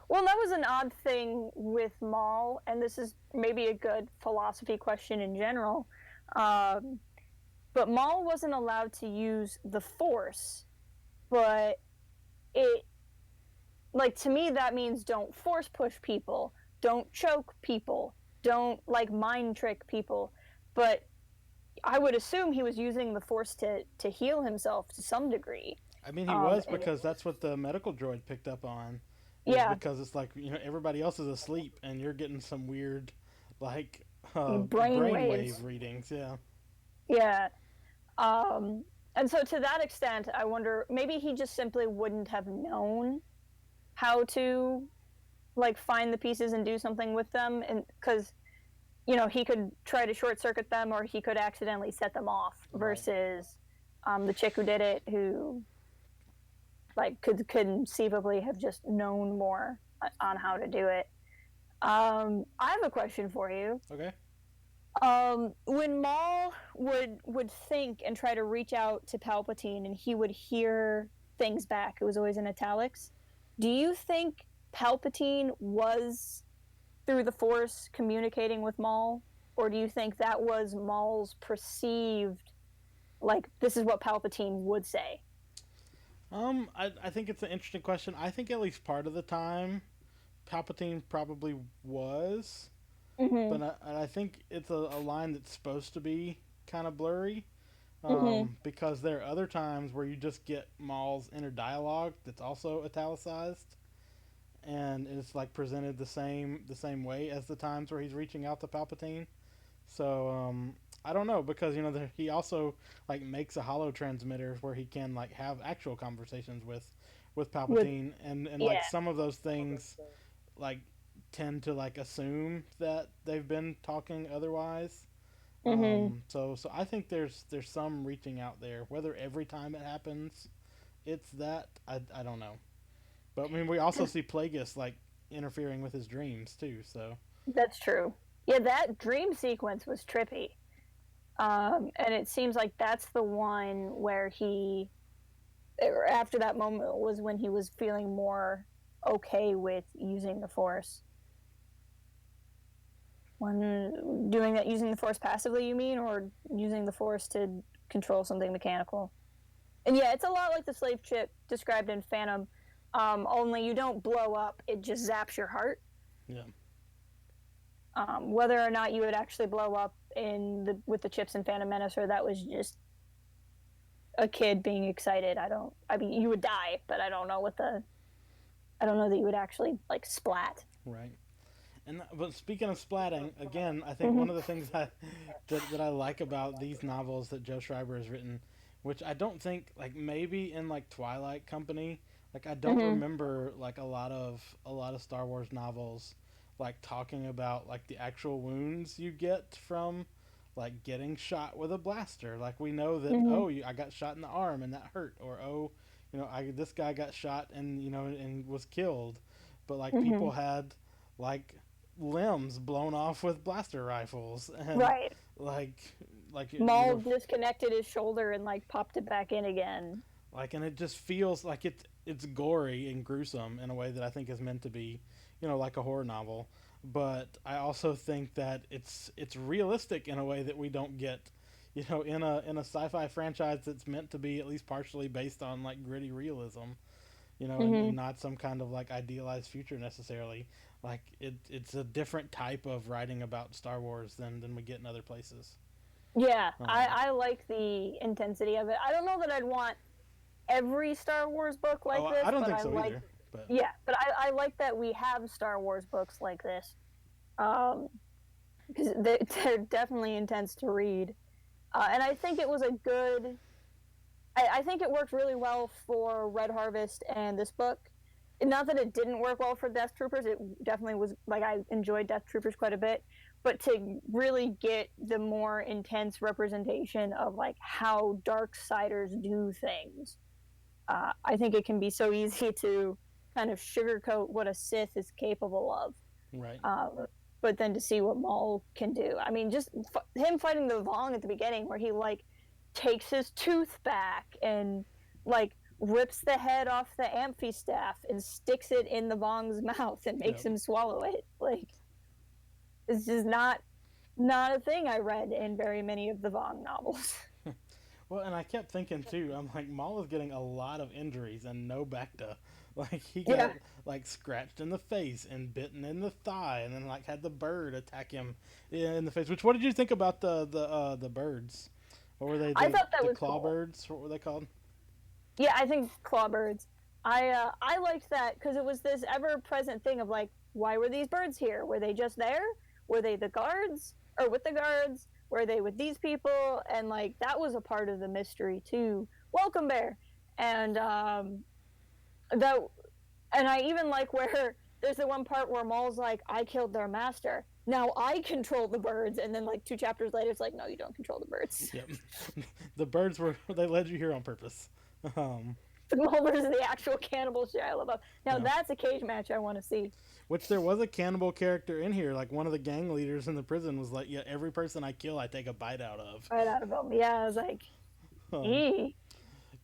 Well, that was an odd thing with Maul, and this is maybe a good philosophy question in general. But Maul wasn't allowed to use the Force, but it, like, to me, that means don't force push people, don't choke people, don't, like, mind trick people. But I would assume he was using the Force to heal himself to some degree. I mean, he was, because that's what the medical droid picked up on. Yeah. Because it's like, everybody else is asleep, and you're getting some weird, like, brainwave readings, yeah. Yeah. And so to that extent, I wonder, maybe he just simply wouldn't have known how to, like, find the pieces and do something with them. And because he could try to short circuit them, or he could accidentally set them off. Right. Versus the chick who did it, who like could conceivably have just known more on how to do it. I have a question for you. Okay. When Maul would think and try to reach out to Palpatine, and he would hear things back, it was always in italics. Do you think Palpatine was through the Force communicating with Maul, or do you think that was Maul's perceived, like, this is what Palpatine would say? I think it's an interesting question. I think at least part of the time, Palpatine probably was, Mm-hmm. but I think it's a line that's supposed to be kind of blurry. Mm-hmm. Because there are other times where you just get Maul's inner dialogue that's also italicized, and it's like presented the same way as the times where he's reaching out to Palpatine. So I don't know, because he also like makes a hollow transmitter where he can like have actual conversations with With Palpatine, and yeah. like some of those things like tend to like assume that they've been talking otherwise. Mm-hmm. So I think there's some reaching out there. Whether every time it happens, it's that I don't know. But I mean, we also see Plagueis like interfering with his dreams too. So That's true. Yeah, that dream sequence was trippy. And it seems like that's the one where after that moment, was when he was feeling more okay with using the Force. When doing that, using the Force passively, you mean, or using the Force to control something mechanical? And yeah, it's a lot like the slave chip described in Phantom, only you don't blow up, it just zaps your heart. yeah, Whether or not you would actually blow up with the chips in Phantom Menace, or that was just a kid being excited. I mean, you would die, but I don't know I don't know that you would actually like splat. right. And but speaking of splatting, again, I think Mm-hmm. one of the things that I like about these novels that Joe Schreiber has written, which I don't think like maybe in like Twilight Company, like I don't Mm-hmm. remember like a lot of Star Wars novels like talking about like the actual wounds you get from like getting shot with a blaster. Like we know that, Mm-hmm. oh, I got shot in the arm and that hurt, or oh, I this guy got shot and and was killed, but like Mm-hmm. people had like limbs blown off with blaster rifles, and Right. like like Maul disconnected his shoulder and like popped it back in again. and it just feels like it's gory and gruesome in a way that I think is meant to be, like a horror novel. But I also think that it's realistic in a way that we don't get, in a sci-fi franchise that's meant to be at least partially based on like gritty realism, Mm-hmm. and not some kind of like idealized future necessarily. Like it's a different type of writing about Star Wars than we get in other places. Yeah, Um, I like the intensity of it. I don't know that I'd want every Star Wars book oh, like I this, don't but think I so like, either. But yeah, but I like that we have Star Wars books like this. Um, because they're definitely intense to read. And I think it was a good. I think it worked really well for Red Harvest and this book. Not that it didn't work well for Death Troopers. It definitely was, like, I enjoyed Death Troopers quite a bit. But to really get the more intense representation of like how Darksiders do things, I think it can be so easy to kind of sugarcoat what a Sith is capable of. right, But then to see what Maul can do. I mean, just him fighting the Vong at the beginning, where he like takes his tooth back and like rips the head off the amphi staff and sticks it in the Vong's mouth and makes yep. him swallow it. Like, it's just not a thing I read in very many of the Vong novels. Well, and I kept thinking too. I'm like, Maul is getting a lot of injuries and no Bacta. Like he got Yeah, like scratched in the face and bitten in the thigh, and then like had the bird attack him in the face. Which, what did you think about the birds? What were they? I The thought that the was claw cool. birds? What were they called? Yeah, I think clawbirds. I liked that because it was this ever present thing of like, why were these birds here? Were they just there? Were they the guards or with the guards? Were they with these people? And like that was a part of the mystery too. Welcome Bear, and that, and I even like where there's the one part where Maul's like, I killed their master, now I control the birds, and then like 2 chapters later, it's like, no, you don't control the birds. Yep. The birds they led you here on purpose. Um, The Maul versus the actual cannibal Shia LaBeouf. Now yeah. that's a cage match I want to see. Which there was a cannibal character in here. Like one of the gang leaders in the prison was like, "Yeah, every person I kill, I take a bite out of." Right out of him. Yeah, I was like, Um, ee.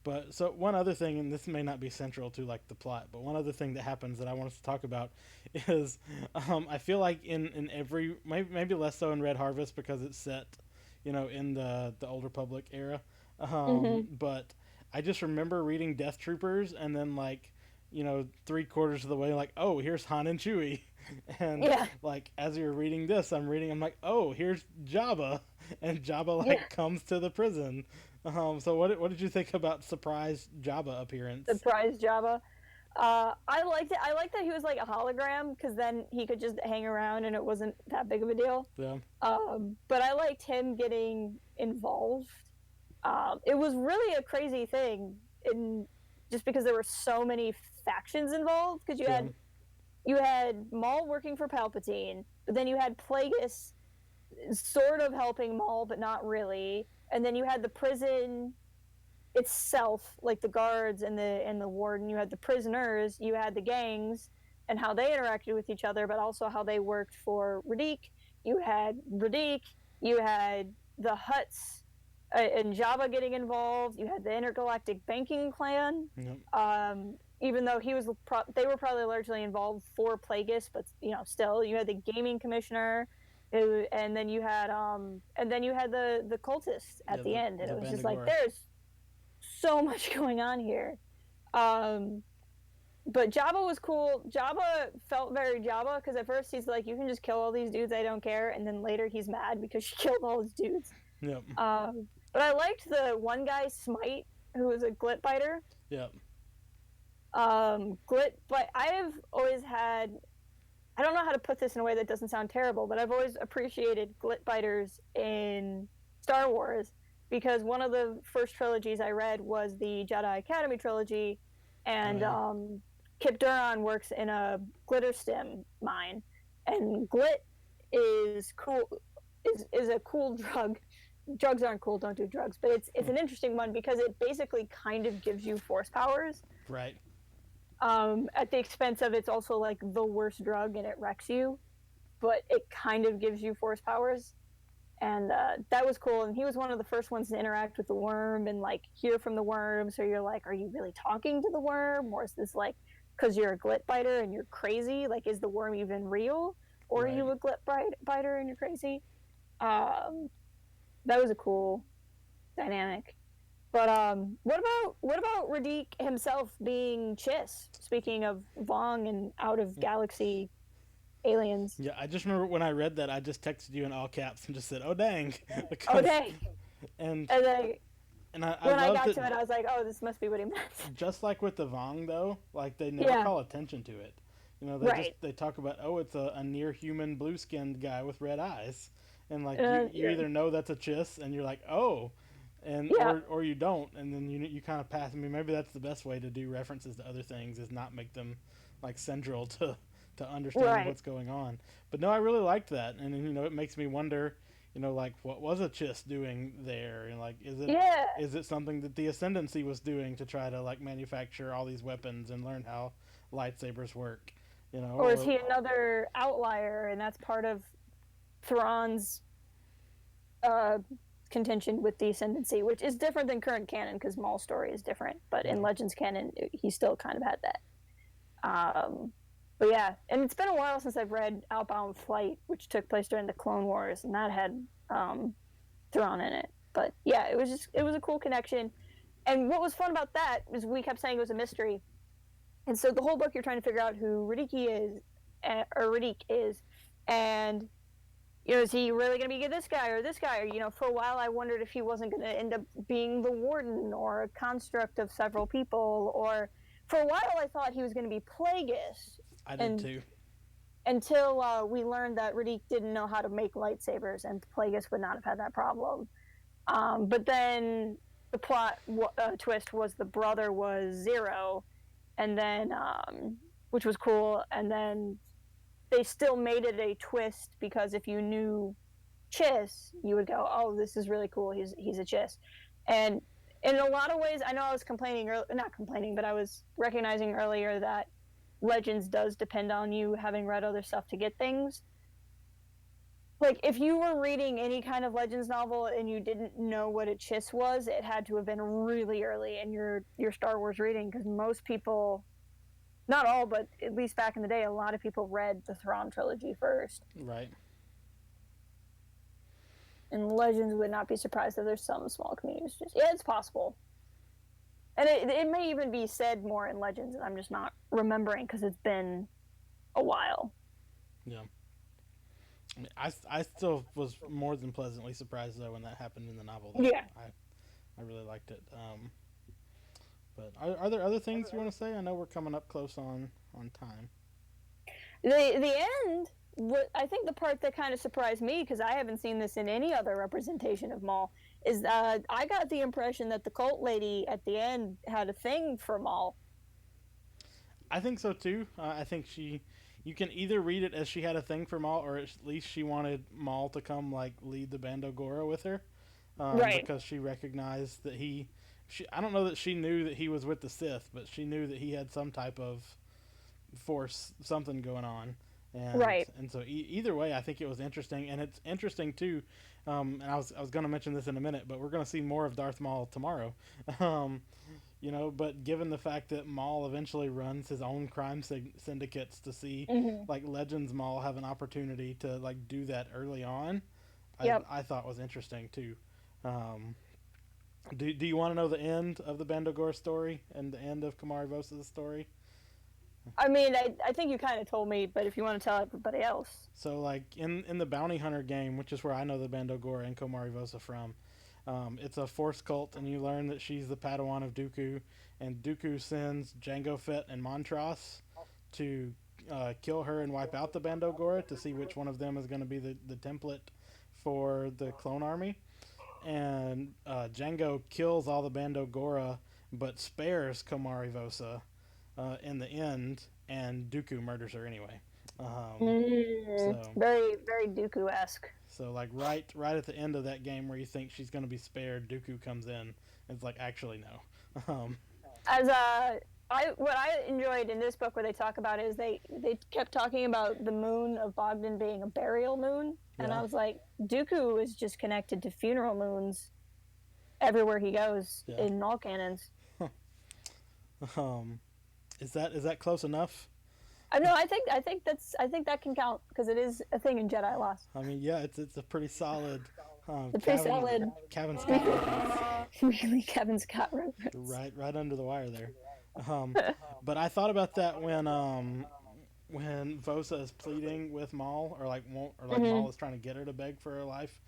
but so one other thing, and this may not be central to like the plot, but one other thing that happens that I want us to talk about is, I feel like in every maybe less so in Red Harvest because it's set, in the Old Republic era, but I just remember reading Death Troopers and then like, 3/4 of the way like, oh, here's Han and Chewie. And Yeah. like as you're reading this, I'm like, oh, here's Jabba, and Jabba like comes to the prison. So what did you think about surprise Jabba appearance? Surprise Jabba. I liked it. I liked that he was like a hologram because then he could just hang around and it wasn't that big of a deal. Yeah. But I liked him getting involved. It was really a crazy thing, just because there were so many factions involved. Because you had Maul working for Palpatine, but then you had Plagueis sort of helping Maul, but not really. And then you had the prison itself, like the guards and the warden. You had the prisoners. You had the gangs and how they interacted with each other, but also how they worked for Radiq. You had Radiq. You had the Hutts and Jabba getting involved. You had the Intergalactic Banking Clan. Yep. Even though they were probably largely involved for Plagueis, but still, you had the Gaming Commissioner. And then you had the cultists at the end, and it was just like there's so much going on here. But Jabba was cool. Jabba felt very Jabba because at first he's like, you can just kill all these dudes, I don't care, and then later he's mad because she killed all his dudes. Yep. But I liked the one guy, Smite, who was a glit biter. Yep. But I've always had, I don't know how to put this in a way that doesn't sound terrible, but I've always appreciated glit biters in Star Wars because one of the first trilogies I read was the Jedi Academy trilogy, and Kip Duron works in a glitter stem mine, and glit is cool, is a cool drug. Drugs aren't cool, don't do drugs, but it's an interesting one because it basically kind of gives you force powers. Right. At the expense of it's also like the worst drug and it wrecks you, but it kind of gives you force powers. And that was cool. And he was one of the first ones to interact with the worm and like hear from the worm. So you're like, are you really talking to the worm? Or is this like, because you're a glit biter and you're crazy? Like, is the worm even real? Or are you a glit biter and you're crazy? That was a cool dynamic. But what about Radiq himself being Chiss? Speaking of Vong and out of galaxy aliens. Yeah, I just remember when I read that, I just texted you in all caps and just said, "Oh dang!" Because, oh dang! And I when I got to it, I was like, "Oh, this must be what he meant." Just like with the Vong, though, like they never call attention to it. They talk about, oh, it's a near human blue skinned guy with red eyes, and like you either know that's a Chiss and you're like, oh. And or you don't, and then you kind of pass. I mean, maybe that's the best way to do references to other things is not make them like central to understanding what's going on. But no, I really liked that, and it makes me wonder, like what was a Chiss doing there, and like is it something that the Ascendancy was doing to try to like manufacture all these weapons and learn how lightsabers work, or is he another outlier, and that's part of Thrawn's contention with the Ascendancy, which is different than current canon because Maul's story is different, but in Legends canon he still kind of had that. But yeah, and it's been a while since I've read Outbound Flight, which took place during the Clone Wars, and that had Thrawn in it. But yeah, it was a cool connection. And what was fun about that is we kept saying it was a mystery, and so the whole book you're trying to figure out who Radiq is, and is he really going to be this guy or this guy? Or, for a while I wondered if he wasn't going to end up being the warden or a construct of several people. Or for a while I thought he was going to be Plagueis. I did too. Until we learned that Radiq didn't know how to make lightsabers and Plagueis would not have had that problem. But then the plot twist was the brother was Zero, and then which was cool. And then they still made it a twist, because if you knew Chiss, you would go, "Oh, this is really cool. He's a Chiss." And in a lot of ways, I know I was complaining, not complaining, but I was recognizing earlier that Legends does depend on you having read other stuff to get things. Like, if you were reading any kind of Legends novel and you didn't know what a Chiss was, it had to have been really early in your Star Wars reading, because most people, not all, but at least back in the day, a lot of people read the Thrawn trilogy first. Right. And Legends would not be surprised if there's some small communities. Yeah, it's possible. And it may even be said more in Legends, and I'm just not remembering because it's been a while. Yeah. I mean, I still was more than pleasantly surprised though when that happened in the novel. Though. Yeah. I really liked it. But are there other things you want to say? I know we're coming up close on time. The end, I think the part that kind of surprised me, because I haven't seen this in any other representation of Maul, is I got the impression that the cult lady at the end had a thing for Maul. I think so too. I think you can either read it as she had a thing for Maul, or at least she wanted Maul to come like lead the Bando Gora with her, right? Because she recognized that I don't know that she knew that he was with the Sith, but she knew that he had some type of force, something going on. And, right. And so either way, I think it was interesting, and it's interesting too. And I was going to mention this in a minute, but we're going to see more of Darth Maul tomorrow. But given the fact that Maul eventually runs his own crime syndicates, to see like Legends Maul have an opportunity to like do that early on, I thought was interesting too. Do you want to know the end of the Bandogor story and the end of Kamari Vosa's story? I mean, I think you kind of told me, but if you want to tell everybody else. So, like, in the Bounty Hunter game, which is where I know the Bandogora and Komari Vosa from, it's a Force cult, and you learn that she's the Padawan of Dooku, and Dooku sends Jango Fett and Montross to kill her and wipe out the Bandogora to see which one of them is going to be the template for the clone army. And Jango kills all the Bandogora, but spares Komari Vosa in the end, and Dooku murders her anyway. Very, very Dooku-esque. So like right at the end of that game, where you think she's going to be spared, Dooku comes in. And it's like, actually no. What I enjoyed in this book, where they talk about, is they kept talking about the moon of Bogdan being a burial moon, and I was like, Dooku is just connected to funeral moons everywhere he goes in all canons. Is that close enough? No, I think that can count, because it is a thing in Jedi Lost. I mean, yeah, it's a pretty solid. Kevin Scott reference. Really, Kevin Scott reference. Right under the wire there. But I thought about that when Vosa is pleading with Maul, or like Maul is trying to get her to beg for her life,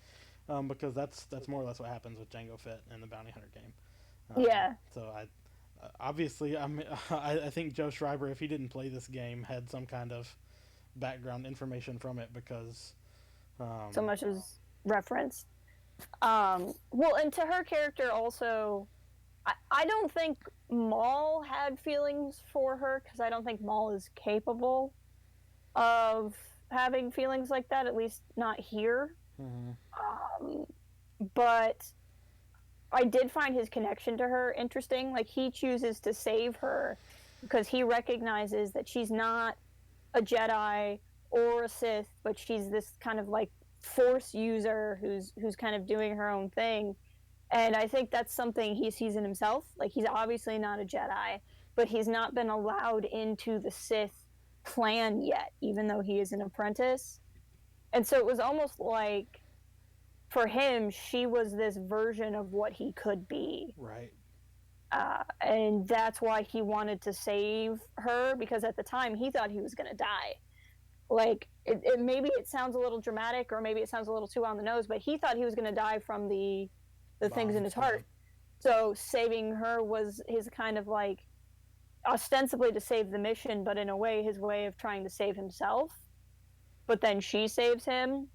because that's more or less what happens with Jango Fett in the Bounty Hunter game. So obviously, I think Joe Schreiber, if he didn't play this game, had some kind of background information from it, because so much is referenced. Well, and to her character also, I don't think Maul had feelings for her, because I don't think Maul is capable of having feelings like that, at least not here. But I did find his connection to her interesting. Like, he chooses to save her because he recognizes that she's not a Jedi or a Sith, but she's this kind of like Force user who's kind of doing her own thing. And I think that's something he sees in himself. Like, he's obviously not a Jedi, but he's not been allowed into the Sith clan yet, even though he is an apprentice. And so it was almost like, for him, she was this version of what he could be. Right. And that's why he wanted to save her, because at the time he thought he was going to die. Like, maybe it sounds a little dramatic, or maybe it sounds a little too on the nose, but he thought he was going to die from the things in his heart. So saving her was his kind of like, ostensibly to save the mission, but in a way his way of trying to save himself. But then she saves him,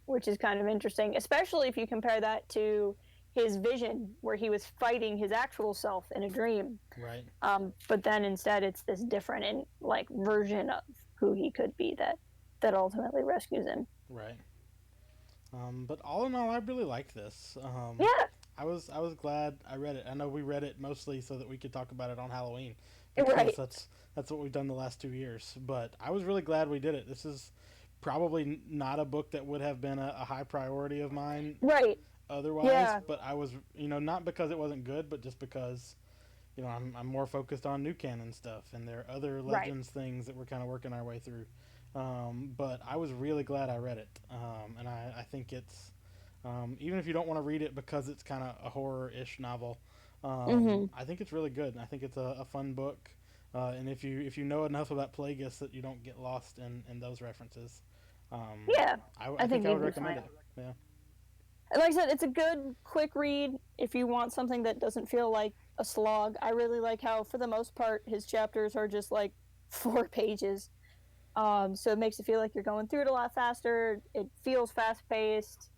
which is kind of interesting, especially if you compare that to his vision, where he was fighting his actual self in a dream. Right. But then instead it's this different and like version of who he could be that ultimately rescues him. Right. But all in all, I really like this. Yeah, I was glad I read it. I know we read it mostly so that we could talk about it on Halloween, because right. that's what we've done the last 2 years. But I was really glad we did it. This is probably not a book that would have been a high priority of mine Right. otherwise. Yeah. But I was, not because it wasn't good, but just because I'm more focused on new canon stuff, and there are other Right. Legends things that we're kind of working our way through. But I was really glad I read it, and I think it's, even if you don't want to read it because it's kind of a horror-ish novel, Mhm. I think it's really good. I think it's a fun book, and if you know enough about Plagueis that you don't get lost in those references, Yeah. I I think think I you'd would be recommend fine. it. Yeah. And like I said, it's a good quick read if you want something that doesn't feel like a slog. I really like how, for the most part, his chapters are just like 4 pages. So it makes it feel like you're going through it a lot faster. It feels fast paced,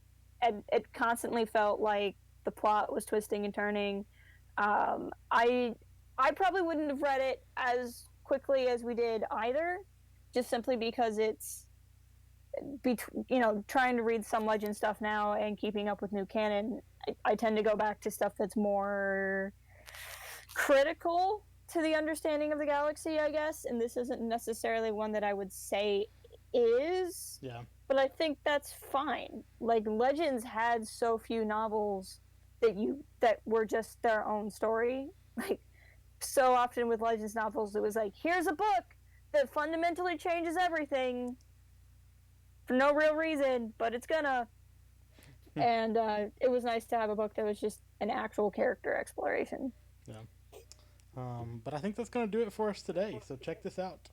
and it constantly felt like the plot was twisting and turning. I probably wouldn't have read it as quickly as we did either, just simply because it's trying to read some legend stuff now and keeping up with new canon. I tend to go back to stuff that's more critical to the understanding of the galaxy, I guess. And this isn't necessarily one that I would say is, Yeah. but I think that's fine. Like Legends had so few novels that were just their own story. Like so often with Legends novels, it was like, here's a book that fundamentally changes everything for no real reason, but it's gonna. And it was nice to have a book that was just an actual character exploration. Yeah. But I think that's going to do it for us today. So check this out.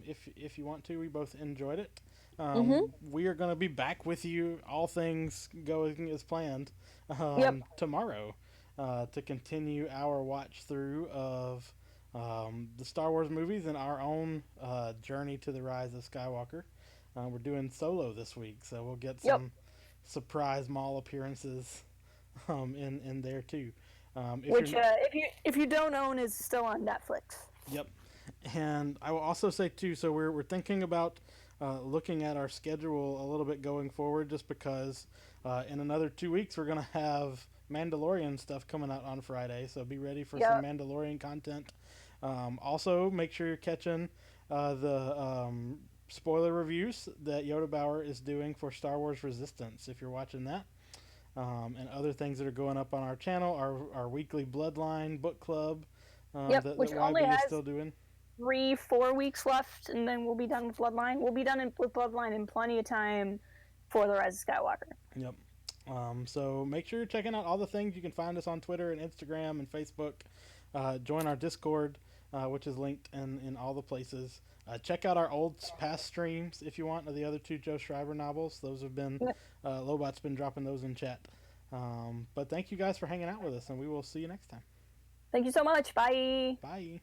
If you want to, we both enjoyed it. Mm-hmm. We are going to be back with you, all things going as planned, Yep. tomorrow, to continue our watch through of the Star Wars movies and our own journey to the rise of Skywalker. We're doing Solo this week, so we'll get Yep. some surprise Maul appearances in there too. If you're Which, if you don't own, is still on Netflix. Yep. And I will also say too. So we're thinking about looking at our schedule a little bit going forward, just because in another 2 weeks we're gonna have Mandalorian stuff coming out on Friday. So be ready for some Yep. Mandalorian content. Also, make sure you're catching the spoiler reviews that Yoda Bauer is doing for Star Wars Resistance. If you're watching that. And other things that are going up on our channel, our weekly Bloodline book club, Yep. that Which only YB is has still doing. 3-4 weeks left, and then we'll be done with Bloodline. We'll be done with Bloodline in plenty of time for the Rise of Skywalker. Yep. So make sure you're checking out all the things. You can find us on Twitter and Instagram and Facebook. Join our Discord, which is linked in all the places. Check out our old past streams if you want, of the other two Joe Schreiber novels. Those have been, Yep. Lobot's been dropping those in chat. But thank you guys for hanging out with us, and we will see you next time. Thank you so much. Bye. Bye.